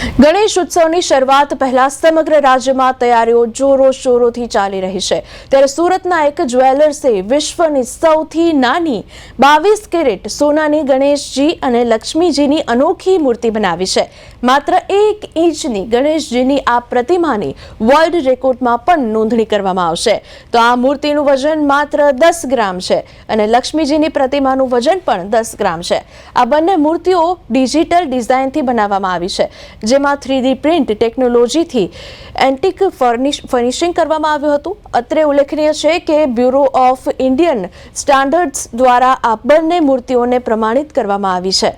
ગણેશ ઉત્સવની શરૂઆત પહેલા સમગ્ર રાજ્યમાં તૈયારીઓ જોરોશોરોથી ચાલી રહી છે ત્યારે સુરતના એક જ્વેલર્સે વિશ્વની સૌથી નાની 22 કેરેટ સોનાની ગણેશજી અને લક્ષ્મીજીની અનોખી મૂર્તિ બનાવી છે। માત્ર 1 ઇંચની ગણેશજીની આ પ્રતિમાની વર્લ્ડ રેકોર્ડમાં પણ નોંધણી કરવામાં આવશે તો આ મૂર્તિનું વજન માત્ર 10 ગ્રામ છે અને લક્ષ્મીજીની પ્રતિમાનું વજન પણ 10 ગ્રામ છે। આ બંને મૂર્તિઓ ડિજિટલ ડિઝાઇનથી બનાવવામાં આવી છે જેમાં 3D પ્રિન્ટ ટેકનોલોજીથી એન્ટિક ફર્નિશિંગ કરવામાં આવ્યું હતું। અત્રે ઉલ્લેખનીય છે કે બ્યુરો ઓફ ઇન્ડિયન સ્ટાન્ડર્ડ્સ દ્વારા આ બંને મૂર્તિઓને પ્રમાણિત કરવામાં આવી છે।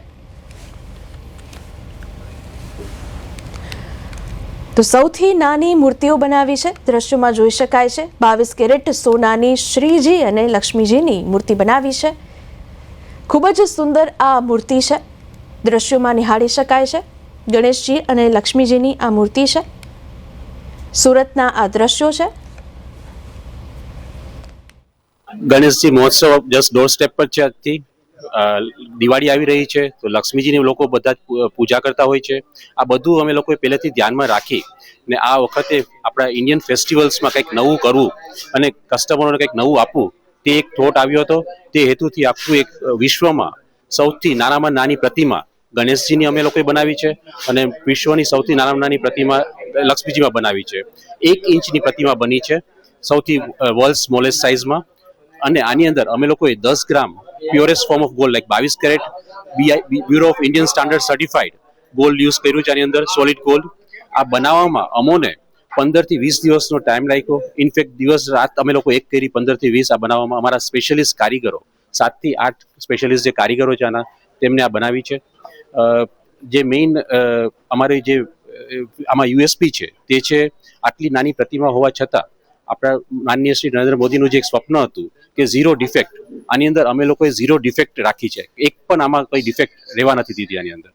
તો સૌથી નાની મૂર્તિઓ બનાવી છે, દ્રશ્યોમાં જોઈ શકાય છે 22 કેરેટ સોનાની શ્રીજી અને લક્ષ્મીજીની મૂર્તિ બનાવી છે। ખૂબ જ સુંદર આ મૂર્તિ છે, દ્રશ્યોમાં નિહાળી શકાય છે। ગણેશજી અને લક્ષ્મીજીની આ મૂર્તિ છે, સુરતના આ દ્રશ્યો છે। ગણેશજી મહોત્સવ જસ્ટ ડોર સ્ટેપ પર છે। આજથી દિવાળી આવી રહી છે તો લક્ષ્મીજીની લોકો બધા પૂજા કરતા હોય છે। આ બધું અમે લોકોએ પહેલેથી ધ્યાનમાં રાખી ને આ વખતે આપણા ઇન્ડિયન ફેસ્ટિવલ્સમાં કંઈક નવું કરવું અને કસ્ટમરોને કંઈક નવું આપવું તે એક થોટ આવ્યો હતો। તે હેતુથી આખું એક વિશ્વમાં સૌથી નાનામાં નાની પ્રતિમા ગણેશજીની અમે લોકોએ બનાવી છે અને વિશ્વની સૌથી નાનામાં નાની પ્રતિમા લક્ષ્મીજીમાં બનાવી છે। 1 ઇંચની પ્રતિમા બની છે, સૌથી વર્લ્ડ સ્મોલેસ્ટ સાઇઝમાં। અને આની અંદર અમે લોકોએ 10 gram purest form of gold like 22 carat bureau of Indian standard certified gold use કર્યું છે આની અંદર, સોલિડ ગોલ્ડ। આ બનાવવામાં અમોને 15 થી 20 દિવસનો ટાઈમ લાગ્યો। ઇનફેક્ટ દિવસ રાત અમે લોકો એક કરી 15 થી 20 આ બનાવવામાં। અમારા સ્પેશિયલિસ્ટ કારીગરો 7 થી 8 સ્પેશિયલિસ્ટ જે કારીગરો છે આના તેમને આ બનાવી છે। જે મેઇન અમારી જે આમાં યુએસપી છે તે છે આટલી નાની પ્રતિમા હોવા છતાં આપણા માનનીય શ્રી નરેન્દ્ર મોદીનું જે એક સ્વપ્ન હતું કે 0 ડિફેક્ટ, આની અંદર અમે લોકોએ 0 ડિફેક્ટ રાખી છે। એક પણ આમાં કોઈ ડિફેક્ટ રહેવા નથી દીધી આની અંદર।